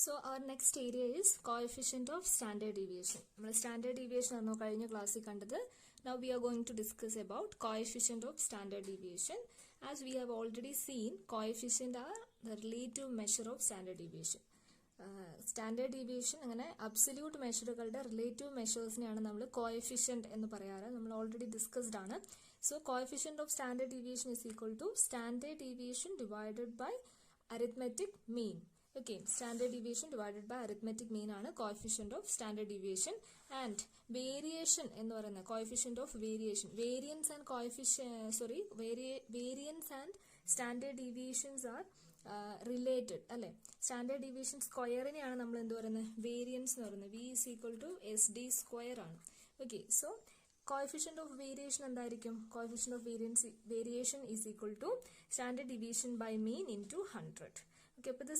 So our next area is coefficient of standard deviation. Standard deviation ആണ് കഴിഞ്ഞ ക്ലാസ്സിൽ കണ്ടത്. Now we are going to discuss about coefficient of standard deviation. As we have already seen, coefficient are the relative measure of standard deviation. Standard deviation അങ്ങനെ absolute മെഷറുകളുടെ relative മെഷേഴ്സിനെയാണ് നമ്മൾ coefficient എന്ന് പറയാറ്. നമ്മൾ ഓൾറെഡി ഡിസ്കസ്ഡ് ആണ്. So coefficient of standard deviation is equal to standard deviation divided by arithmetic mean. Okay, standard deviation divided by arithmetic mean ആണ് coefficient of standard deviation. And variation എന്ന് പറയുന്ന coefficient of variation, variance and variance and standard deviations are related അല്ലെ. Standard deviation സ്ക്വയറിനെയാണ് നമ്മൾ എന്ത് പറയുന്നത്, variance എന്ന് പറയുന്നത്. v is equal to sd square ആണ്. Okay, so coefficient of variation എന്തായിരിക്കും? Coefficient of variation is equal to standard deviation by mean into 100. Okay, അപ്പോൾ ഇത്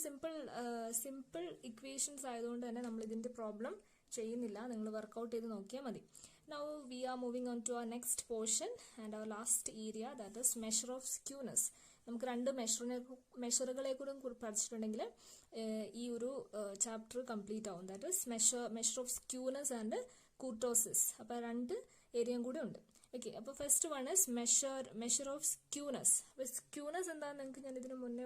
സിമ്പിൾ ഇക്വേഷൻസ് ആയതുകൊണ്ട് തന്നെ നമ്മൾ ഇതിന്റെ പ്രോബ്ലം ചെയ്യുന്നില്ല, നിങ്ങൾ വർക്ക്ഔട്ട് ചെയ്ത് നോക്കിയാൽ മതി. Now we are moving on to our next portion and our last area, that is measure of skewness. നമുക്ക് രണ്ട് മെഷറുകളെ കൂടെ പഠിച്ചിട്ടുണ്ടെങ്കിൽ ഈ ഒരു ചാപ്റ്റർ കംപ്ലീറ്റ് ആവും. That is measure of skewness and kurtosis. അപ്പോൾ രണ്ട് ഏരിയയും കൂടെ ഉണ്ട്. ഓക്കെ, അപ്പോൾ first one is measure of skewness. അപ്പോൾ സ്ക്യൂനെസ് എന്താണെന്ന് നിങ്ങൾക്ക് ഞാൻ ഇതിനു മുന്നേ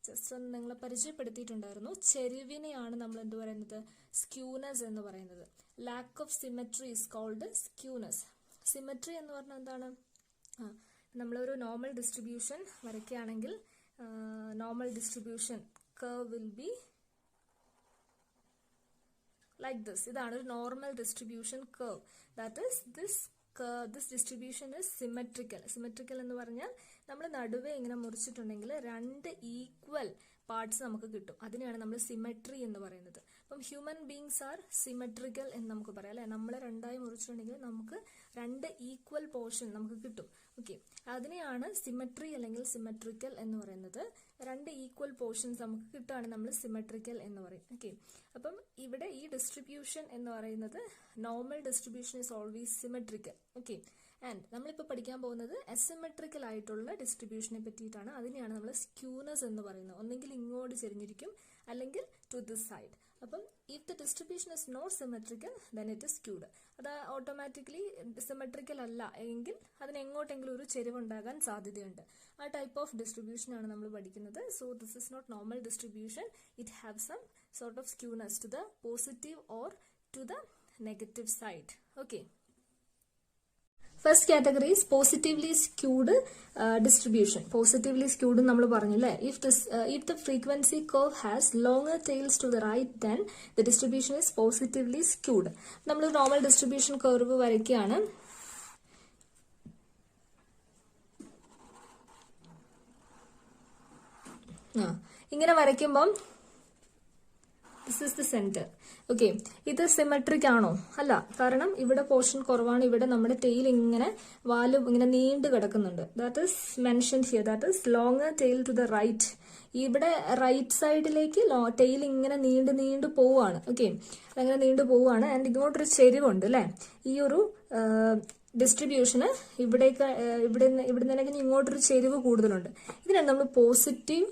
ജസ്റ്റ് ഒന്ന് നിങ്ങളെ പരിചയപ്പെടുത്തിയിട്ടുണ്ടായിരുന്നു. ചെരിവിനെയാണ് നമ്മൾ എന്ത് പറയുന്നത്, സ്ക്യൂനെസ് എന്ന് പറയുന്നത്. Lack of symmetry is called skewness. Symmetry എന്ന് പറഞ്ഞാൽ എന്താണ്? നമ്മളൊരു നോർമൽ ഡിസ്ട്രിബ്യൂഷൻ വരയ്ക്കുകയാണെങ്കിൽ normal distribution curve will be like this. ഇതാണ് ഒരു normal distribution curve. That is this distribution is symmetrical. Symmetrical എന്ന് പറഞ്ഞാൽ നമ്മൾ നടുവേ ഇങ്ങനെ മുറിച്ചിട്ടുണ്ടെങ്കിൽ രണ്ട് ഈക്വൽ പാർട്സ് നമുക്ക് കിട്ടും. അതിനെയാണ് നമ്മൾ സിമെട്രി എന്ന് പറയുന്നത്. അപ്പം ഹ്യൂമൻ ബീങ്സ് ആർ സിമെട്രിക്കൽ എന്ന് നമുക്ക് പറയാം അല്ലെ. നമ്മളെ രണ്ടായി മുറിച്ചിട്ടുണ്ടെങ്കിൽ നമുക്ക് രണ്ട് ഈക്വൽ പോർഷൻ നമുക്ക് കിട്ടും. ഓക്കെ, അതിനെയാണ് സിമെട്രി അല്ലെങ്കിൽ സിമെട്രിക്കൽ എന്ന് പറയുന്നത്. രണ്ട് ഈക്വൽ പോർഷൻസ് നമുക്ക് കിട്ടുകയാണ് നമ്മൾ സിമെട്രിക്കൽ എന്ന് പറയും. ഓക്കെ, അപ്പം ഇവിടെ ഈ ഡിസ്ട്രിബ്യൂഷൻ എന്ന് പറയുന്നത് normal distribution is always symmetrical. Okay, and നമ്മളിപ്പോൾ പഠിക്കാൻ പോകുന്നത് അസിമെട്രിക്കൽ ആയിട്ടുള്ള ഡിസ്ട്രിബ്യൂഷനെ പറ്റിയിട്ടാണ്. അതിനെയാണ് നമ്മൾ സ്ക്യൂനെസ് എന്ന് പറയുന്നത്. ഒന്നെങ്കിൽ ഇങ്ങോട്ട് ചെരിഞ്ഞിരിക്കും അല്ലെങ്കിൽ ടു ദിസ് സൈഡ്. അപ്പം if the distribution is not symmetrical then it is skewed. അത് ഓട്ടോമാറ്റിക്കലി സിമെട്രിക്കൽ അല്ല എങ്കിൽ അതിന് എങ്ങോട്ടെങ്കിലും ഒരു ചെരിവുണ്ടാകാൻ സാധ്യതയുണ്ട്. ആ ടൈപ്പ് ഓഫ് ഡിസ്ട്രിബ്യൂഷൻ ആണ് നമ്മൾ പഠിക്കുന്നത്. So this is not normal distribution. It have some sort of skewness to the positive or to the negative side. Okay, first category is positively skewed distribution. Positively skewed നമ്മൾ പറഞ്ഞില്ലേ, if the frequency curve has longer tails to the right then the distribution is positively skewed. നമ്മൾ normal distribution curve വരയ്ക്കുകയാണ്. ഇങ്ങനെ വരയ്ക്കുമ്പം this is the centre. Okay, ഇത് symmetric ആണോ? അല്ല, കാരണം ഇവിടെ പോർഷൻ കുറവാണ്. ഇവിടെ നമ്മുടെ ടെയിൽ ഇങ്ങനെ വാല് ഇങ്ങനെ നീണ്ടു കിടക്കുന്നുണ്ട്. That is mentioned here. That is longer tail to the right. ഇവിടെ റൈറ്റ് സൈഡിലേക്ക് ടെയിൽ ഇങ്ങനെ നീണ്ടു പോവുകയാണ്. ഓക്കെ, അങ്ങനെ നീണ്ടു പോവുകയാണ്. ആൻഡ് ഇങ്ങോട്ടൊരു ചെരിവുണ്ട് അല്ലെ. ഈ ഒരു ഡിസ്ട്രിബ്യൂഷന് ഇവിടെ നിന്നൊക്കെ ഇങ്ങോട്ടൊരു ചെരിവ് കൂടുതലുണ്ട്. ഇതിനാണ് നമ്മൾ പോസിറ്റീവ്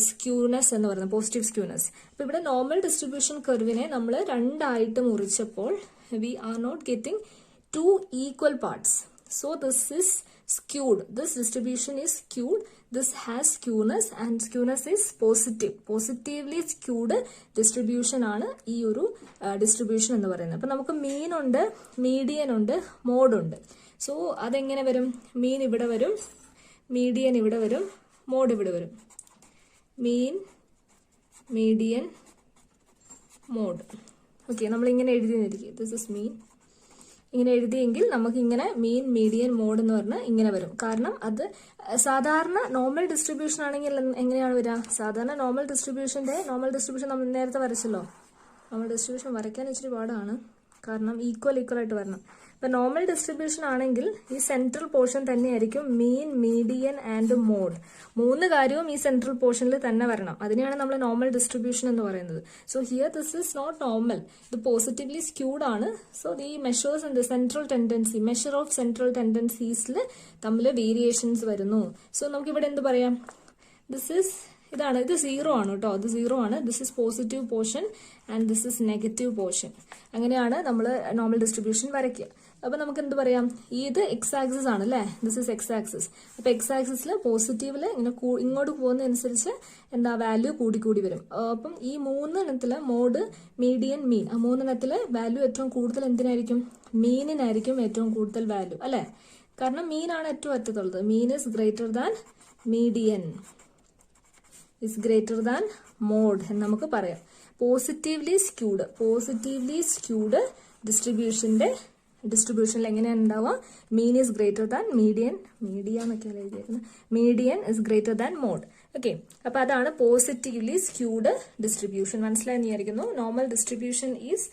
സ്ക്യൂനെസ് എന്ന് പറയുന്നത്, പോസിറ്റീവ് സ്ക്യൂനെസ്. അപ്പൊ ഇവിടെ നോർമൽ ഡിസ്ട്രിബ്യൂഷൻ കർവിനെ നമ്മൾ രണ്ടായിട്ട് മുറിച്ചപ്പോൾ we are not getting two equal parts. So this is skewed. This distribution is skewed. This has skewness and skewness is positive. Positively skewed distribution ആണ് ഈ ഒരു ഡിസ്ട്രിബ്യൂഷൻ എന്ന് പറയുന്നത്. അപ്പൊ നമുക്ക് മീൻ ഉണ്ട്, മീഡിയൻ ഉണ്ട്, മോഡ് ഉണ്ട്. സോ അതെങ്ങനെ വരും? മീൻ ഇവിടെ വരും, മീഡിയൻ ഇവിടെ വരും, മോഡ് ഇവിടെ വരും. മീൻ, മീഡിയൻ, മോഡ്. ഓക്കെ, നമ്മളിങ്ങനെ എഴുതിയിരിക്കും. This is mean. ഇങ്ങനെ എഴുതിയെങ്കിൽ നമുക്ക് ഇങ്ങനെ മീൻ, മീഡിയൻ, മോഡ് എന്ന് പറഞ്ഞാൽ ഇങ്ങനെ വരും. കാരണം അത് സാധാരണ നോർമൽ ഡിസ്ട്രിബ്യൂഷൻ ആണെങ്കിൽ എങ്ങനെയാണ് വരിക? സാധാരണ നോർമൽ ഡിസ്ട്രിബ്യൂഷൻ നമ്മൾ നേരത്തെ വരച്ചല്ലോ. നോർമൽ ഡിസ്ട്രിബ്യൂഷൻ വരയ്ക്കാൻ ഇച്ചിരി പാടാണ്, കാരണം ഈക്വൽ ആയിട്ട് വരണം. ഇപ്പൊ നോർമൽ ഡിസ്ട്രിബ്യൂഷൻ ആണെങ്കിൽ ഈ സെൻട്രൽ പോർഷൻ തന്നെയായിരിക്കും മീൻ, മീഡിയൻ ആൻഡ് മോഡ്. മൂന്ന് കാര്യവും ഈ സെൻട്രൽ പോർഷനിൽ തന്നെ വരണം. അതിനെയാണ് നമ്മൾ നോർമൽ ഡിസ്ട്രിബ്യൂഷൻ എന്ന് പറയുന്നത്. So here this is not normal, ഇത് പോസിറ്റീവ്ലി സ്ക്യൂഡ് ആണ്. So the measures and central tendency, measure of central ടെൻഡൻസീസിൽ തമ്മിൽ വേരിയേഷൻസ് വരുന്നു. സോ നമുക്ക് ഇവിടെ എന്ത് പറയാം? ദിസ് ഇസ് ഇതാണ്, ഇത് 0 ആണ് കേട്ടോ, ഇത് 0 ആണ്. This is positive portion and this is negative portion. അങ്ങനെയാണ് നമ്മൾ നോർമൽ ഡിസ്ട്രിബ്യൂഷൻ വരയ്ക്കുക. അപ്പൊ നമുക്ക് എന്ത് പറയാം, ഇത് എക്സ് ആക്സിസ് ആണ് അല്ലേ, ദിസ് ഇസ് എക്സ് ആക്സിസ്. അപ്പൊ എക്സ് ആക്സിസിൽ പോസിറ്റീവില് ഇങ്ങനെ ഇങ്ങോട്ട് പോകുന്നതനുസരിച്ച് എന്താ വാല്യൂ കൂടി വരും. അപ്പം ഈ 3 എണ്ണത്തില് മോഡ്, മീഡിയൻ, മീൻ, ആ 3 എണ്ണത്തില് വാല്യൂ ഏറ്റവും കൂടുതൽ എന്തിനായിരിക്കും, മീനിനായിരിക്കും ഏറ്റവും കൂടുതൽ വാല്യൂ അല്ലെ. കാരണം മീനാണ് ഏറ്റവും അറ്റത്തുള്ളത്. Mean is greater than median, is greater than mode എന്ന് നമുക്ക് പറയാം. പോസിറ്റീവ്ലി സ്ക്യൂഡ് ഡിസ്ട്രിബ്യൂഷനിൽ എങ്ങനെയാണ് ഉണ്ടാവുക, mean is greater than median എന്നൊക്കെയാണ് എഴുതിയിരിക്കുന്നത്, median is greater than mode. Okay, അപ്പൊ അതാണ് പോസിറ്റീവ്ലി സ്ക്യൂഡ് ഡിസ്ട്രിബ്യൂഷൻ. മനസ്സിലായെന്ന് വിചാരിക്കുന്നു. നോർമൽ ഡിസ്ട്രിബ്യൂഷൻ ഈസ്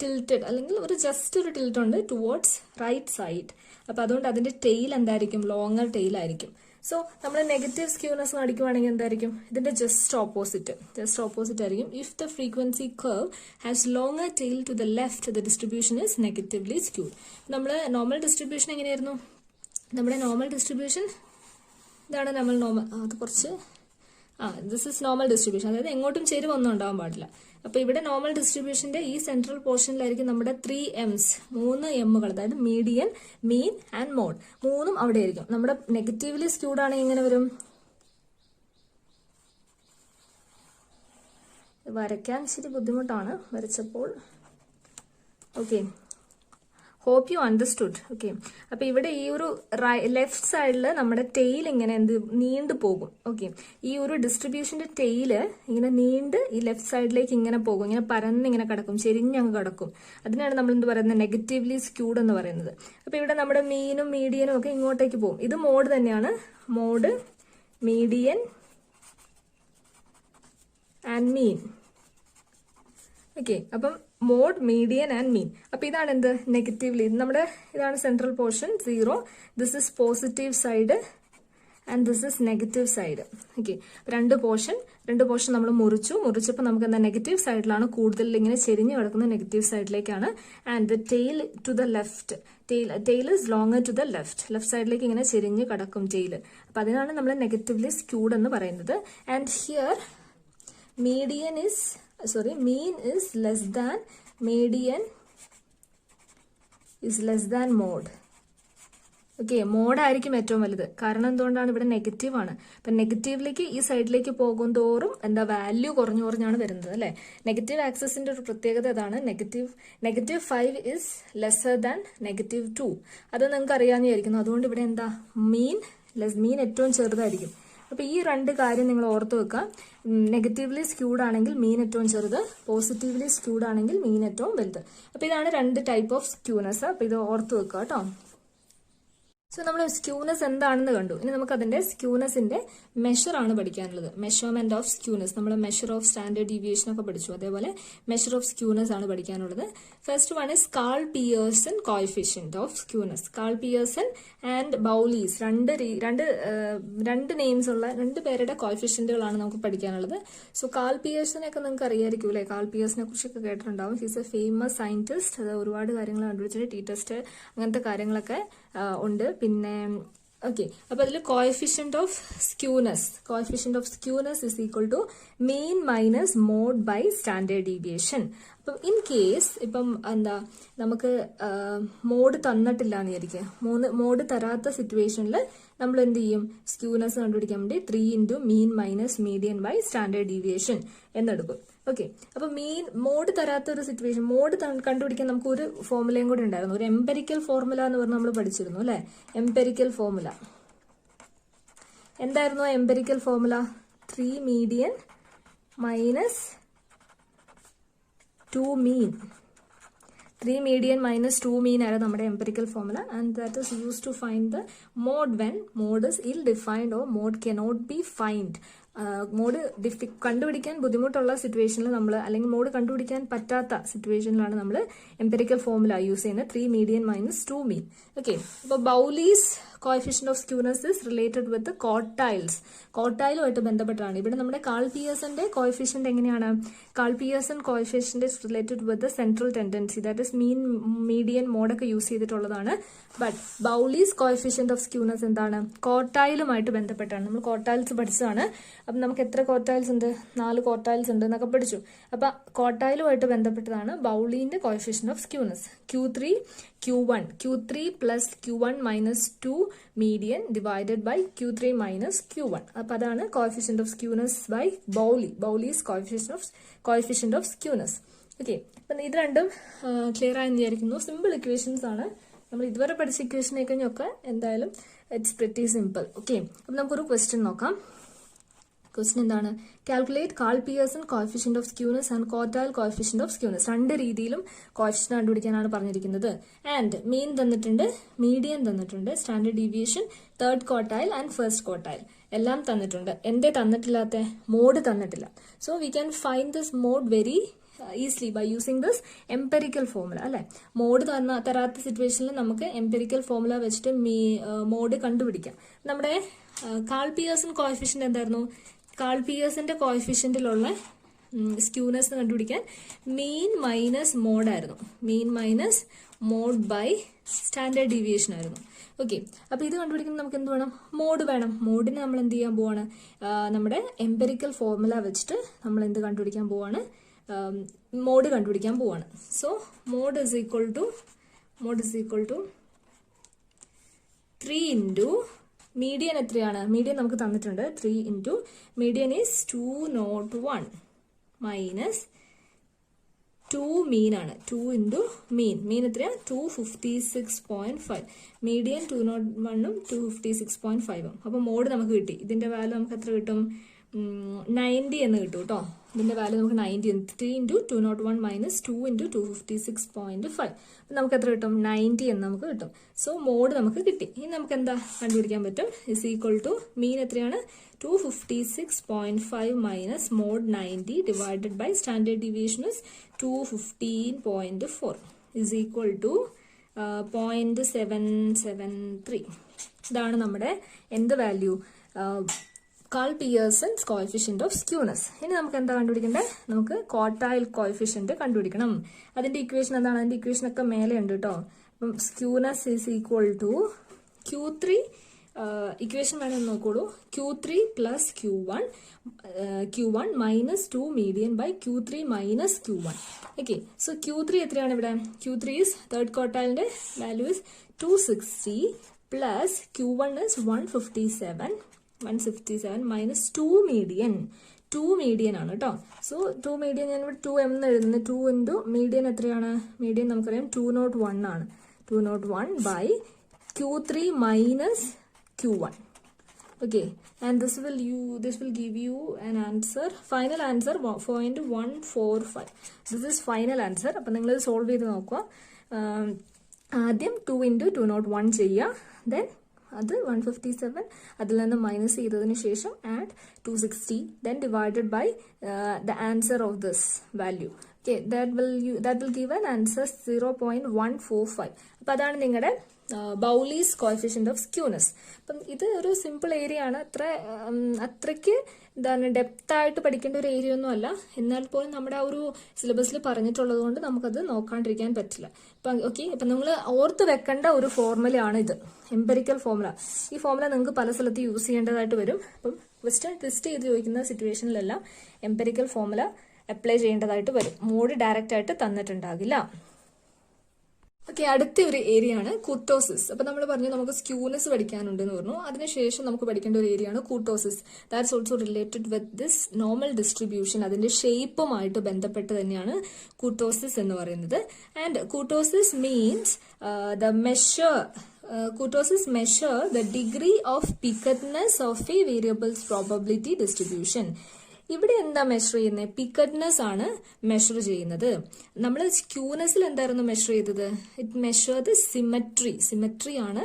ടിൽറ്റഡ്, അല്ലെങ്കിൽ ഒരു ജസ്റ്റ് ഒരു ടിൽറ്റ് ഉണ്ട് ടുവേർഡ്സ് റൈറ്റ് സൈഡ്. അപ്പൊ അതുകൊണ്ട് അതിന്റെ ടെയിൽ എന്തായിരിക്കും, ലോങ്ങർ ടെയിൽ ആയിരിക്കും. സോ നമ്മൾ നെഗറ്റീവ് സ്ക്യൂനെസ് കാണിക്കുവാണെങ്കിൽ എന്തായിരിക്കും, ഇതിന്റെ ജസ്റ്റ് ഓപ്പോസിറ്റ് ആയിരിക്കും. If the frequency curve has longer tail to the left, the distribution is negatively skewed. നമ്മൾ നോർമൽ ഡിസ്ട്രിബ്യൂഷൻ എങ്ങനെയായിരുന്നു, നമ്മുടെ നോർമൽ ഡിസ്ട്രിബ്യൂഷൻ ഇതാണ്. നമ്മൾ അത് കുറച്ച് ദിസ് ഇസ് നോർമൽ ഡിസ്ട്രിബ്യൂഷൻ, അതായത് എങ്ങോട്ടും ചെരിവ് ഒന്നും ഉണ്ടാവാൻ പാടില്ല. അപ്പൊ ഇവിടെ നോർമൽ ഡിസ്ട്രിബ്യൂഷന്റെ ഈ സെൻട്രൽ പോർഷനിലായിരിക്കും നമ്മുടെ 3 M's, 3 എമ്മുകൾ, അതായത് മീഡിയൻ, മീൻ ആൻഡ് മോഡ്, 3ഉം അവിടെ ആയിരിക്കും. നമ്മുടെ നെഗറ്റീവ്ലി സ്ക്യൂഡ് ആണെങ്കിൽ എങ്ങനെ വരും, വരയ്ക്കാൻ ഇച്ചിരി ബുദ്ധിമുട്ടാണ് വരച്ചപ്പോൾ. Okay, hope you understood. Okay, അപ്പൊ ഇവിടെ ഈ ഒരു ലെഫ്റ്റ് സൈഡിൽ നമ്മുടെ ടെയിൽ ഇങ്ങനെ നീണ്ടു പോകും. ഓക്കെ, ഈ ഒരു ഡിസ്ട്രിബ്യൂഷന്റെ ടെയില് ഇങ്ങനെ നീണ്ട് ഈ ലെഫ്റ്റ് സൈഡിലേക്ക് ഇങ്ങനെ പോകും, ഇങ്ങനെ പരന്നിങ്ങനെ കിടക്കും, ചെരിഞ്ഞങ്ങ് കിടക്കും. അതിനാണ് നമ്മൾ എന്ത് പറയുന്നത്, നെഗറ്റീവ്ലി സ്ക്യൂഡ് എന്ന് പറയുന്നത്. അപ്പൊ ഇവിടെ നമ്മുടെ മീനും മീഡിയനും ഒക്കെ ഇങ്ങോട്ടേക്ക് പോകും. ഇത് മോഡ് തന്നെയാണ്, mode, median and mean. Okay, അപ്പം മോഡ്, മീഡിയൻ ആൻഡ് മീൻ. അപ്പൊ ഇതാണ് എന്ത്, നെഗറ്റീവ്ലി. ഇതാണ് central portion 0, this is positive side and this is negative side. Okay, രണ്ട് പോർഷൻ നമ്മൾ മുറിച്ചപ്പോൾ നമുക്ക് എന്താ, നെഗറ്റീവ് സൈഡിലാണ് കൂടുതൽ ഇങ്ങനെ ചെരിഞ്ഞ് കിടക്കുന്നത്, നെഗറ്റീവ് സൈഡിലേക്കാണ്. And the tail to the left, tail is longer to the left സൈഡിലേക്ക് ഇങ്ങനെ ചെരിഞ്ഞ് കിടക്കും ടെയിൽ. അപ്പൊ അതിനാണ് നമ്മൾ നെഗറ്റീവ്ലി സ്ക്യൂഡ് എന്ന് പറയുന്നത്. And here median is mean is less than, median is less than mode. Okay, mode ആയിരിക്കും ഏറ്റവും വലുത്. കാരണം എന്തുകൊണ്ടാണ്, ഇവിടെ നെഗറ്റീവ് ആണ്. അപ്പൊ നെഗറ്റീവിലേക്ക് ഈ സൈഡിലേക്ക് പോകും തോറും എന്താ, വാല്യൂ കുറഞ്ഞാണ് വരുന്നത് അല്ലെ. നെഗറ്റീവ് ആക്സിസിന്റെ ഒരു പ്രത്യേകത അതാണ്. Negative 5 is lesser than -2. അത് നിങ്ങൾക്ക് അറിയാമെന്നായിരിക്കുന്നു. അതുകൊണ്ട് ഇവിടെ എന്താ, മീൻ ഏറ്റവും ചെറുതായിരിക്കും. അപ്പൊ ഈ 2 കാര്യം നിങ്ങൾ ഓർത്ത് വെക്കുക. നെഗറ്റീവ്ലി സ്ക്യൂഡ് ആണെങ്കിൽ മീൻ ഏറ്റവും ചെറുത്, പോസിറ്റീവ്ലി സ്ക്യൂഡ് ആണെങ്കിൽ മീൻ ഏറ്റവും വലുത്. അപ്പൊ ഇതാണ് 2 ടൈപ്പ് ഓഫ് സ്ക്യൂനെസ്. അപ്പൊ ഇത് ഓർത്ത് വെക്കുക കേട്ടോ. സോ നമ്മൾ സ്ക്യൂനെസ് എന്താണെന്ന് കണ്ടു. ഇനി നമുക്ക് അതിന്റെ സ്ക്യൂനെസിന്റെ മെഷർ ആണ് പഠിക്കാനുള്ളത്. Measurement of skewness. നമ്മൾ മെഷർ ഓഫ് സ്റ്റാൻഡേർഡ് ഡീവിയേഷൻ ഒക്കെ പഠിച്ചു. അതേപോലെ മെഷർ ഓഫ് സ്ക്യൂനെസ് ആണ് പഠിക്കാനുള്ളത്. First one is Karl Pearson coefficient of skewness. Karl Pearson and Bowley's, രണ്ട് നെയിംസ് ഉള്ള 2 പേരുടെ കോഎഫിഷ്യന്റുകളാണ് നമുക്ക് പഠിക്കാനുള്ളത്. സോ കാൾ പിയേഴ്സനെ ഒക്കെ നിങ്ങൾക്ക് അറിയായിരിക്കും അല്ലെ. കാൾ പിയേഴ്സിനെ കുറിച്ചൊക്കെ കേട്ടിട്ടുണ്ടാവും. He's A famous scientist. അത് ഒരുപാട് കാര്യങ്ങൾ കണ്ടുപിടിച്ചിട്ട്, ടി ടെസ്റ്റ് അങ്ങനത്തെ കാര്യങ്ങളൊക്കെ ഉണ്ട്. പിന്നെ ഓക്കെ, അപ്പൊ അതിൽ coefficient of skewness is equal to mean minus mode by standard deviation. അപ്പം ഇൻ കേസ് ഇപ്പം എന്താ, നമുക്ക് മോഡ് തന്നിട്ടില്ല എന്ന് വിചാരിക്കുക. മോഡ് തരാത്ത സിറ്റുവേഷനിൽ നമ്മൾ എന്ത് ചെയ്യും, സ്ക്യൂനെസ് കണ്ടുപിടിക്കാൻ വേണ്ടി 3 into mean minus median by standard deviation എന്നെടുക്കും. ഓക്കെ, അപ്പൊ മോഡ് തരാത്ത ഒരു സിറ്റുവേഷൻ, മോഡ് കണ്ടുപിടിക്കാൻ നമുക്ക് ഒരു ഫോർമുലയും കൂടി ഉണ്ടായിരുന്നു. ഒരു എംപെരിക്കൽ ഫോർമുല എന്ന് പറഞ്ഞ് നമ്മൾ പഠിച്ചിരുന്നു അല്ലെ. എംപെരിക്കൽ ഫോർമുല എന്തായിരുന്നു? എംപെരിക്കൽ ഫോർമുല 3 മീഡിയൻ മൈനസ് 2 മീൻ. 3 median minus 2 mean ആയിരുന്നു നമ്മുടെ empirical formula, and that is used to find the mode when mode is ill-defined or mode cannot be find. Mode കണ്ടുപിടിക്കാൻ ബുദ്ധിമുട്ടുള്ള സിറ്റുവേഷനിൽ നമ്മൾ, അല്ലെങ്കിൽ മോഡ് കണ്ടുപിടിക്കാൻ പറ്റാത്ത സിറ്റുവേഷനിലാണ് നമ്മൾ എംപെരിക്കൽ ഫോർമുല യൂസ് ചെയ്യുന്നത്. 3 median minus 2 mean. ഓക്കെ, അപ്പോൾ Bowley's coefficient of skewness is related with quartiles. ക്വാർട്ടൈലുമായിട്ട് ബന്ധപ്പെട്ടാണ്. ഇവിടെ നമ്മുടെ കാൾ പിയേഴ്സന്റെ കോഎഫിഷ്യന്റ് എങ്ങനെയാണ്? Karl Pearson coefficient is related with central tendency, that is mean, median, മോഡൊക്കെ യൂസ് ചെയ്തിട്ടുള്ളതാണ്. But Bowley's coefficient of skewness എന്താണ്? ക്വാർട്ടൈലുമായിട്ട് ബന്ധപ്പെട്ടാണ്. നമ്മൾ ക്വാർട്ടൈൽസ് പഠിച്ചതാണ്. അപ്പം നമുക്ക് എത്ര ക്വാർട്ടൈൽസ് ഉണ്ട്? 4 ക്വാർട്ടൈൽസ് ഉണ്ട് എന്നൊക്കെ പഠിച്ചു. അപ്പൊ ക്വാർട്ടൈലുമായിട്ട് ബന്ധപ്പെട്ടതാണ് ബൗളിന്റെ coefficient of skewness. Q3 plus Q1 minus 2 median divided by Q3 minus Q1. അപ്പൊ അതാണ് coefficient of skewness by Bowley's coefficient of skewness. Okay, അപ്പം ഇത് രണ്ടും ക്ലിയർ ആയെന്ന് വിചാരിക്കുന്നു. സിമ്പിൾ ഇക്വേഷൻസ് ആണ്. നമ്മൾ ഇതുവരെ പഠിച്ച ഇക്വേഷനെ കഴിഞ്ഞൊക്കെ എന്തായാലും ഇറ്റ്സ് പ്രിറ്റി സിമ്പിൾ. ഓക്കെ, അപ്പം നമുക്കൊരു ക്വസ്റ്റ്യൻ നോക്കാം. ക്വസ്റ്റ്യൻ എന്താണ്? Calculate Karl Pearson coefficient of skewness and quartile coefficient of skewness. 2 രീതിയിലും കോഎഫിഷ്യന്റ് കണ്ടുപിടിക്കാനാണ് പറഞ്ഞിരിക്കുന്നത്. ആൻഡ് മീൻ തന്നിട്ടുണ്ട്, മീഡിയൻ തന്നിട്ടുണ്ട്, standard deviation, third quartile and first quartile എല്ലാം തന്നിട്ടുണ്ട്. എന്തേ തന്നിട്ടില്ലാത്ത? മോഡ് തന്നിട്ടില്ല. So we can find this mode very easily by using this empirical formula. അല്ലെ, മോഡ് തരാത്ത സിറ്റുവേഷനിൽ നമുക്ക് എംപെരിക്കൽ ഫോർമുല വെച്ചിട്ട് മോഡ് കണ്ടുപിടിക്കാം. നമ്മുടെ കാൾ പിയേഴ്സൺ കോഎഫിഷ്യന്റ് എന്തായിരുന്നു? കാൾ പിയേഴ്സന്റെ കോഎഫിഷ്യന്റിലുള്ള സ്ക്യൂനെസ് കണ്ടുപിടിക്കാൻ മീൻ മൈനസ് മോഡ് ആയിരുന്നു. Mean minus mode by standard deviation ആയിരുന്നു. ഓക്കെ, അപ്പൊ ഇത് കണ്ടുപിടിക്കുമ്പോൾ നമുക്ക് എന്ത് വേണം? മോഡ് വേണം. മോഡിന് നമ്മൾ എന്ത് ചെയ്യാൻ പോവാണ്? നമ്മുടെ എംപെരിക്കൽ ഫോർമുല വെച്ചിട്ട് നമ്മൾ എന്ത് കണ്ടുപിടിക്കാൻ പോവാണ്? മോഡ് കണ്ടുപിടിക്കാൻ പോവാണ്. So mode is equal to 3 into median എത്രയാണ്? മീഡിയൻ നമുക്ക് തന്നിട്ടുണ്ട്. 3 into median is 201 minus 2 mean ആണ്. 2 ഇൻറ്റു മീൻ എത്രയാ? 256.5. മീഡിയൻ 201ഉം 256.5ഉം. അപ്പൊ മോഡ് നമുക്ക് കിട്ടി. ഇതിന്റെ വാല്യൂ നമുക്ക് എത്ര കിട്ടും? 90 എന്ന് കിട്ടും കേട്ടോ. ഇതിന്റെ വാല്യൂ നമുക്ക് 90. 3 ഇൻറ്റു 201 മൈനസ് 2 ഇൻറ്റു 256.5. നമുക്ക് എത്ര കിട്ടും? 90 എന്ന് നമുക്ക് കിട്ടും. സോ മോഡ് നമുക്ക് കിട്ടി. ഇനി നമുക്ക് എന്താ കണ്ടുപിടിക്കാൻ പറ്റും? ഇസ് ഈക്വൽ ടു മീൻ എത്രയാണ്? 256.5 minus mode 90 divided by standard deviation is 215.4 is equal to 0.773. ഇതാണ് നമ്മുടെ എന്ത് value? Karl Pearson's coefficient of skewness. ഇനി നമുക്ക് എന്താ കണ്ടുപിടിക്കേണ്ടത്? നമുക്ക് ക്വാർട്ടൈൽ കോഎഫിഷ്യന്റ് കണ്ടുപിടിക്കണം. അതിന്റെ ഇക്വേഷൻ എന്താണ്? അതിന്റെ ഇക്വേഷൻ ഒക്കെ മേലെ ഉണ്ട് കേട്ടോ. അപ്പം skewness is equal to Q3, equation വേണമെന്ന് നോക്കോളൂ. Q3 plus Q1 minus 2 median by Q3 minus Q1. Okay, so Q3 എത്രയാണ് ഇവിടെ? Q3 ഇസ് തേർഡ് ക്വാർട്ടൈലിന്റെ value is 260 plus Q1 is 157 minus 2 median ആണ് കേട്ടോ. സോ 2 മീഡിയൻ ഞാൻ ഇവിടെ 2 എന്ന് എഴുതുന്നു. 2 ഇൻറ്റു മീഡിയൻ എത്രയാണ്? മീഡിയൻ നമുക്കറിയാം 201 ആണ്. 201 by Q3 minus Q1. Okay, and this will give you an answer, final answer 0.145. This is final answer. അപ്പം നിങ്ങൾ സോൾവ് ചെയ്ത് നോക്കുക. ആദ്യം 2 ഇൻറ്റു 201 ചെയ്യുക. ദെൻ അത് 157 അതിൽ നിന്ന് മൈനസ് ചെയ്തതിന് ശേഷം add 260 then divided by the answer of this value. Okay, that will give an answer 0.145. അപ്പം അതാണ് നിങ്ങളുടെ ബൗളീസ് കോഎഫിഷ്യന്റ് ഓഫ് സ്ക്യൂനെസ്. അപ്പം ഇത് ഒരു സിമ്പിൾ ഏരിയ ആണ്. അത്രയ്ക്ക് എന്താണ് ഡെപ്ത് ആയിട്ട് പഠിക്കേണ്ട ഒരു ഏരിയ ഒന്നും അല്ല. എന്നാൽ പോലും നമ്മുടെ ആ ഒരു സിലബസിൽ പറഞ്ഞിട്ടുള്ളത് കൊണ്ട് നമുക്കത് നോക്കാണ്ടിരിക്കാൻ പറ്റില്ല. അപ്പം ഓക്കെ, അപ്പം നിങ്ങൾ ഓർത്ത് വെക്കേണ്ട ഒരു ഫോർമുലയാണ് ഇത്, എംപെരിക്കൽ ഫോർമുല. ഈ ഫോർമുല നിങ്ങൾക്ക് പല സ്ഥലത്ത് യൂസ് ചെയ്യേണ്ടതായിട്ട് വരും. അപ്പം ക്വസ്റ്റ്യൻ ടെസ്റ്റ് ചെയ്ത് ചോദിക്കുന്ന സിറ്റുവേഷനിലെല്ലാം എംപെരിക്കൽ ഫോർമുല അപ്ലൈ ചെയ്യേണ്ടതായിട്ട് വരും. മോഡ് ഡയറക്റ്റ് ആയിട്ട് തന്നിട്ടുണ്ടാകില്ല. ഓക്കെ, അടുത്ത ഒരു ഏരിയ ആണ് കൂട്ടോസിസ്. അപ്പൊ നമ്മൾ പറഞ്ഞു നമുക്ക് സ്ക്യൂനെസ് പഠിക്കാനുണ്ടെന്ന് പറഞ്ഞു. അതിനുശേഷം നമുക്ക് പഠിക്കേണ്ട ഒരു ഏരിയ ആണ് kurtosis. That's also related with this normal distribution. അതിന്റെ ഷേപ്പുമായിട്ട് ബന്ധപ്പെട്ട് തന്നെയാണ് കൂട്ടോസിസ് എന്ന് പറയുന്നത്. And kurtosis means Kurtosis measure the degree of pickedness of a variable's probability distribution. ഇവിടെ എന്താ മെഷർ ചെയ്യുന്നത്? പിക്കഡ്നെസ് ആണ് മെഷർ ചെയ്യുന്നത്. നമ്മൾ സ്ക്യൂനെസ്സിൽ എന്തായിരുന്നു മെഷർ ചെയ്തത്? ഇറ്റ് മെഷർ ദ സിമെട്രി ആണ്.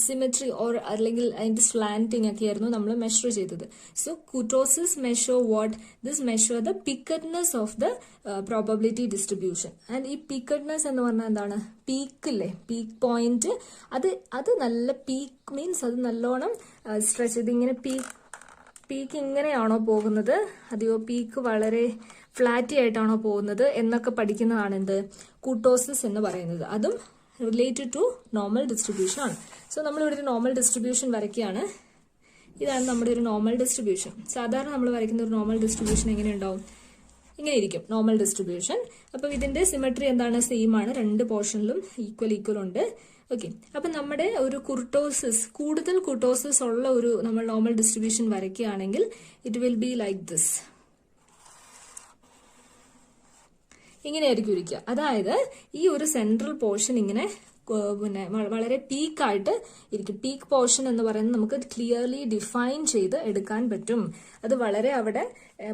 സിമെട്രി ഓർ അല്ലെങ്കിൽ അതിന്റെ സ്ലാന്റിങ് ഒക്കെ ആയിരുന്നു നമ്മൾ മെഷർ ചെയ്തത്. So kurtosis measure what? This measure the peakedness of the probability distribution. And ഈ പിക്കഡ്നെസ് എന്ന് പറഞ്ഞാൽ എന്താണ്? പീക്ക് ഇല്ലേ, പീക്ക് പോയിന്റ്, അത് നല്ല പീക്ക് മീൻസ് അത് നല്ലോണം സ്ട്രെച്ച് ചെയ്ത് ഇങ്ങനെ പീക്ക് ഇങ്ങനെയാണോ പോകുന്നത്, അതെയോ പീക്ക് വളരെ ഫ്ലാറ്റി ആയിട്ടാണോ പോകുന്നത് എന്നൊക്കെ പഠിക്കുന്നതാണ് എന്ത്? കുട്ടോസിസ് എന്ന് പറയുന്നത്. അതും റിലേറ്റഡ് ടു നോർമൽ ഡിസ്ട്രിബ്യൂഷൻ ആണ്. സോ നമ്മളിവിടെ ഒരു നോർമൽ ഡിസ്ട്രിബ്യൂഷൻ വരയ്ക്കുകയാണ്. ഇതാണ് നമ്മുടെ ഒരു നോർമൽ ഡിസ്ട്രിബ്യൂഷൻ. സാധാരണ നമ്മൾ വരയ്ക്കുന്ന ഒരു നോർമൽ ഡിസ്ട്രിബ്യൂഷൻ എങ്ങനെ ഉണ്ടാവും? ഇങ്ങനെ ഇരിക്കും നോർമൽ ഡിസ്ട്രിബ്യൂഷൻ. അപ്പൊ ഇതിന്റെ സിമെട്രി എന്താണ്? സെയിം ആണ്, രണ്ട് പോർഷനിലും ഈക്വൽ ഉണ്ട്. ഓക്കെ, അപ്പൊ നമ്മുടെ ഒരു കൂടുതൽ കുർട്ടോസിസ് ഉള്ള ഒരു നമ്മൾ നോർമൽ ഡിസ്ട്രിബ്യൂഷൻ വരയ്ക്കുകയാണെങ്കിൽ it will be like this. ഇങ്ങനെയായിരിക്കും ഇരിക്കുക. അതായത് ഈ ഒരു സെൻട്രൽ പോർഷൻ ഇങ്ങനെ പിന്നെ വളരെ പീക്കായിട്ട് ഇരിക്കും. പീക്ക് പോർഷൻ എന്ന് പറയുന്നത് നമുക്ക് ക്ലിയർലി ഡിഫൈൻ ചെയ്ത് എടുക്കാൻ പറ്റും. അത് വളരെ അവിടെ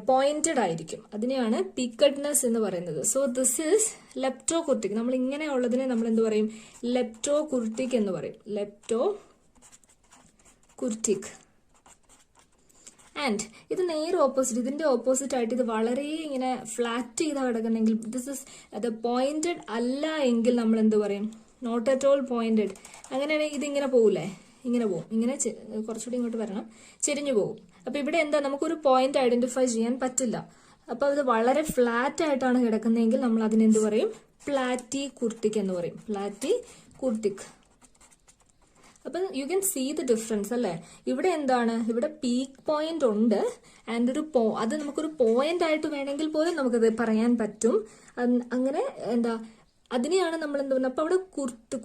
പോയിന്റഡ് ആയിരിക്കും. അതിനെയാണ് പീക്കഡ്നെസ് എന്ന് പറയുന്നത്. So this is leptokurtic. നമ്മൾ ഇങ്ങനെ ഉള്ളതിനെ നമ്മൾ എന്ത് പറയും? ലെപ്റ്റോകുർട്ടിക് എന്ന് പറയും. ലെപ്റ്റോകുർട്ടിക്. ആൻഡ് ഇത് നേരെ ഓപ്പോസിറ്റ്, ഇതിന്റെ ഓപ്പോസിറ്റ് ആയിട്ട് ഇത് വളരെ ഇങ്ങനെ ഫ്ലാറ്റ് ചെയ്താ കിടക്കുന്നെങ്കിൽ, ദിസ് ഇസ് അത് പോയിന്റഡ് അല്ല എങ്കിൽ നമ്മൾ എന്ത് പറയും? Not at all pointed. അങ്ങനെയാണെങ്കിൽ ഇതിങ്ങനെ പോകില്ലേ? ഇങ്ങനെ പോകും. ഇങ്ങനെ കുറച്ചുകൂടി ഇങ്ങോട്ട് വരണം, ചെരിഞ്ഞു പോകും. അപ്പൊ ഇവിടെ എന്താ? നമുക്കൊരു പോയിന്റ് ഐഡന്റിഫൈ ചെയ്യാൻ പറ്റില്ല. അപ്പൊ അത് വളരെ ഫ്ലാറ്റ് ആയിട്ടാണ് കിടക്കുന്നതെങ്കിൽ നമ്മൾ അതിനെന്ത് പറയും? പ്ലാറ്റി കുർട്ടിക് എന്ന് പറയും. Platykurtic. അപ്പൊ you can see the difference അല്ലേ? ഇവിടെ എന്താണ്? ഇവിടെ പീക്ക് പോയിന്റ് ഉണ്ട്. ആൻഡ് അത് നമുക്കൊരു പോയിന്റ് ആയിട്ട് വേണമെങ്കിൽ പോലും നമുക്കത് പറയാൻ പറ്റും. അങ്ങനെ എന്താ അതിനെയാണ് നമ്മൾ എന്ത് പറയുന്നത്? അപ്പൊ അവിടെ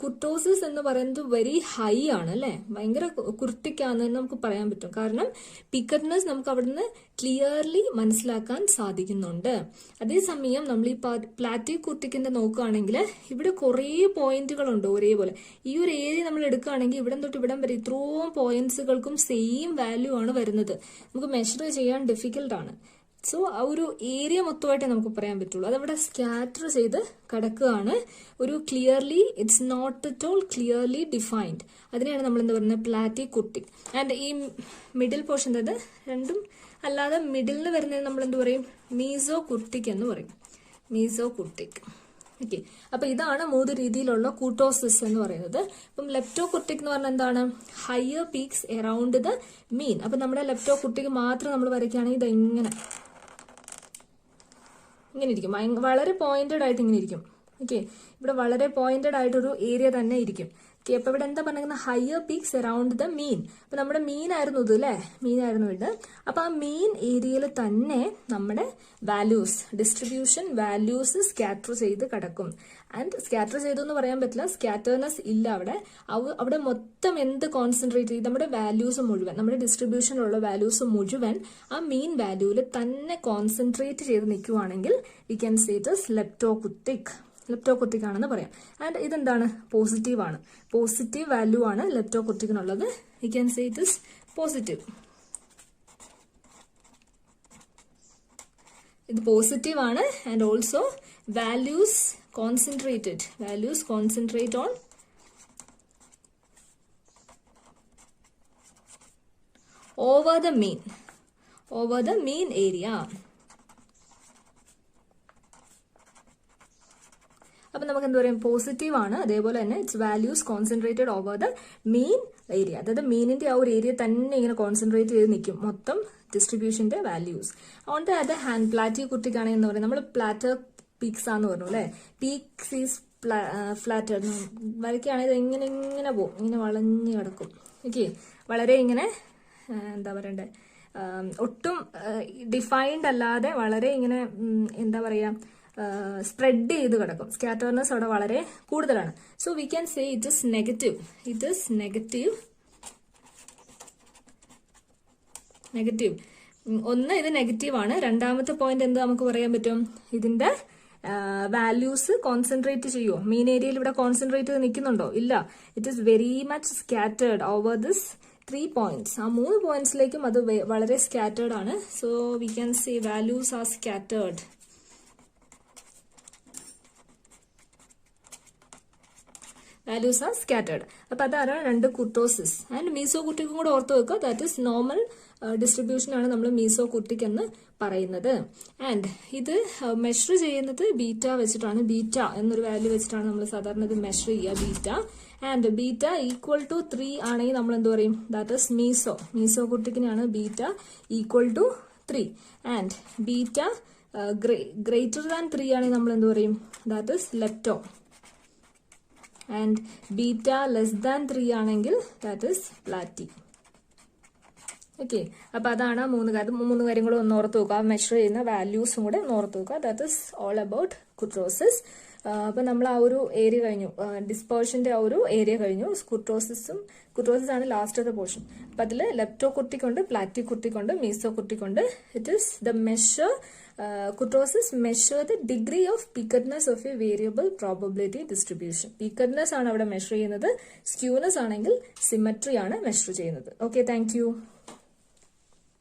കുർട്ടോസിസ് എന്ന് പറയുന്നത് വെരി ഹൈ ആണ് അല്ലെ? ഭയങ്കര കുർട്ടിക്കാന്ന് നമുക്ക് പറയാൻ പറ്റും. കാരണം പിക്കഡ്നെസ് നമുക്ക് അവിടുന്ന് ക്ലിയർലി മനസ്സിലാക്കാൻ സാധിക്കുന്നുണ്ട്. അതേസമയം നമ്മൾ ഈ പ്ലാറ്റി കുർട്ടിക്കിന്റെ നോക്കുകയാണെങ്കിൽ ഇവിടെ കുറേ പോയിന്റുകളുണ്ട് ഒരേപോലെ. ഈ ഒരു ഏരിയ നമ്മൾ എടുക്കുകയാണെങ്കിൽ ഇവിടം തൊട്ട് ഇവിടം വരെ ഇത്രയും പോയിന്റ്സുകൾക്കും സെയിം വാല്യൂ ആണ് വരുന്നത്. നമുക്ക് മെഷർ ചെയ്യാൻ ഡിഫിക്കൽട്ട് ആണ്. സോ ആ ഒരു ഏരിയ മൊത്തമായിട്ടേ നമുക്ക് പറയാൻ പറ്റുള്ളൂ. അതവിടെ സ്കാറ്റർ ചെയ്ത് കിടക്കുകയാണ്. ഒരു clearly it's not at all clearly defined. അതിനെയാണ് നമ്മൾ എന്താ പറയുന്നത്? Platykurtic. ആൻഡ് ഈ മിഡിൽ പോർഷൻ, അതായത് രണ്ടും അല്ലാതെ മിഡിലിന് വരുന്നത് നമ്മൾ എന്ത് പറയും? മീസോ കുർട്ടിക് എന്ന് പറയും. മീസോ കുർട്ടിക്. ഓക്കെ, അപ്പൊ ഇതാണ് 3 രീതിയിലുള്ള കുർട്ടോസിസ് എന്ന് പറയുന്നത്. ഇപ്പം ലെപ്റ്റോകുർട്ടിക് എന്ന് പറഞ്ഞാൽ എന്താണ്? Higher peaks around the mean. അപ്പൊ നമ്മുടെ ലെപ്റ്റോകുർട്ടിക് മാത്രം നമ്മൾ വരയ്ക്കുകയാണെങ്കിൽ ഇത് ഇങ്ങനെ ഇരിക്കും. വളരെ പോയിന്റഡ് ആയിട്ട് ഇങ്ങനെ ഇരിക്കും. ഓക്കെ, ഇവിടെ വളരെ പോയിന്റഡ് ആയിട്ടൊരു ഏരിയ തന്നെ ഇരിക്കും. ഓക്കെ, അപ്പൊ ഇവിടെ എന്താ പറയുന്നത്? Higher peaks around the mean. അപ്പൊ നമ്മുടെ മീൻ ആയിരുന്നു ഇത് അല്ലെ? മീൻ ആയിരുന്നു ഇത്. അപ്പൊ ആ മീൻ ഏരിയയിൽ തന്നെ നമ്മുടെ വാല്യൂസ്, ഡിസ്ട്രിബ്യൂഷൻ വാല്യൂസ് സ്കാറ്റർ ചെയ്ത് കിടക്കും. ആൻഡ് സ്കാറ്റർ ചെയ്തു എന്ന് പറയാൻ പറ്റില്ല, സ്കാറ്റർനെസ് ഇല്ല അവിടെ. അവിടെ മൊത്തം എന്ത് കോൺസെൻട്രേറ്റ് ചെയ്ത് നമ്മുടെ വാല്യൂസ് മുഴുവൻ, നമ്മുടെ ഡിസ്ട്രിബ്യൂഷനിലുള്ള വാല്യൂസ് മുഴുവൻ ആ മീൻ വാല്യൂവിൽ തന്നെ കോൺസെൻട്രേറ്റ് ചെയ്ത് നിൽക്കുവാണെങ്കിൽ we can say it is leptokurtic ആണെന്ന് പറയാം. ആൻഡ് ഇതെന്താണ്? പോസിറ്റീവ് ആണ്. പോസിറ്റീവ് വാല്യൂ ആണ് ലെപ്റ്റോകുർട്ടിക്കിനുള്ളത്. We can say it is positive. ഇത് പോസിറ്റീവ് ആണ്. And also values concentrate on over the mean area. അപ്പൊ നമുക്ക് എന്താ പറയാം? പോസിറ്റീവ് ആണ്. അതേപോലെ തന്നെ it's values concentrated over the mean area. അതായത് മീനിന്റെ ആ ഒരു ഏരിയ തന്നെ ഇങ്ങനെ കോൺസെൻട്രേറ്റ് ചെയ്ത് നിൽക്കും മൊത്തം ഡിസ്ട്രിബ്യൂഷന്റെ values. On the other hand platykurtic ആണ് എന്ന് പറയുന്നത്. നമ്മൾ പ്ലാറ്റർ പീക്സ് ആന്ന് പറഞ്ഞു അല്ലെ? പീക്സ് ഈസ് ഫ്ലാറ്റർ വരയ്ക്കുകയാണെങ്കിൽ ഇങ്ങനെ പോകും, ഇങ്ങനെ വളഞ്ഞു കിടക്കും. ഓക്കെ, വളരെ ഇങ്ങനെ എന്താ പറയണ്ടേ, ഒട്ടും ഡിഫൈൻഡ് അല്ലാതെ വളരെ ഇങ്ങനെ എന്താ പറയാ, സ്പ്രെഡ് ചെയ്ത് കിടക്കും. സ്കാറ്റർനെസ് അവിടെ വളരെ കൂടുതലാണ്. So we can say it is negative. ഒന്ന്, ഇത് നെഗറ്റീവ് ആണ്. രണ്ടാമത്തെ പോയിന്റ് എന്താ നമുക്ക് പറയാൻ പറ്റും? ഇതിന്റെ വാല്യൂസ് കോൺസെൻട്രേറ്റ് ചെയ്യുമോ? മീൻ ഏരിയയിൽ ഇവിടെ കോൺസെൻട്രേറ്റ് ചെയ്ത് നിൽക്കുന്നുണ്ടോ? ഇല്ല. It is very much scattered over this 3 points. ആ 3 പോയിന്റ്സിലേക്കും അത് വളരെ സ്കാറ്റേർഡ് ആണ്. So we can say values R scattered. Values R scattered. അപ്പൊ അതാണ് രണ്ട് കുർട്ടോസിസ്. ആൻഡ് മീസോ കുട്ടിക്കും കൂടെ ഓർത്ത് വെക്കുക. ദാറ്റ് ഇസ് നോർമൽ ഡിസ്ട്രിബ്യൂഷൻ ആണ് നമ്മൾ മീസോ കുട്ടിക്ക് എന്ന് പറയുന്നത്. ആൻഡ് ഇത് മെഷർ ചെയ്യുന്നത് ബീറ്റ വെച്ചിട്ടാണ്. ബീറ്റ എന്നൊരു വാല്യൂ വെച്ചിട്ടാണ് നമ്മൾ സാധാരണ ഇത് മെഷർ ചെയ്യുക, beta. And beta equal to 3 ആണെങ്കിൽ നമ്മൾ എന്ത് പറയും? ദാറ്റ് ഇസ് മീസോ കുട്ടിക്കിനാണ് beta equal to 3. And beta greater than 3 ആണെങ്കിൽ നമ്മൾ എന്ത് പറയും? That is lepto. And beta less than 3 ആണെങ്കിൽ ദാറ്റ് ഇസ് പ്ലാറ്റി. ഓക്കെ, അപ്പൊ അതാണ് മൂന്ന് കാര്യങ്ങളും ഒന്ന് ഓർത്ത് നോക്കുക. മെഷർ ചെയ്യുന്ന വാല്യൂസും കൂടെ ഒന്ന് ഓർത്ത് നോക്കുക. That is all about kurtosis. അപ്പൊ നമ്മൾ ആ ഒരു ഏരിയ കഴിഞ്ഞു, ഡിസ്പേർഷന്റെ ആ ഒരു ഏരിയ കഴിഞ്ഞു. കുർട്ടോസിസ് ആണ് ലാസ്റ്റത്തെ പോർഷൻ. അപ്പൊ അതില് ലെപ്റ്റോ കുർട്ടിക്കുണ്ട്, പ്ലാറ്റി കുർട്ടിക്കുണ്ട്, മീസോ കുർട്ടിക്കുണ്ട്. It is the measure. Kurtosis measure the degree of pickedness of a variable probability distribution. Pickedness ആണ് അവിടെ മെഷർ ചെയ്യുന്നത്. സ്ക്യൂനെസ് ആണെങ്കിൽ സിമെട്രി ആണ് മെഷർ ചെയ്യുന്നത്. Okay, thank you.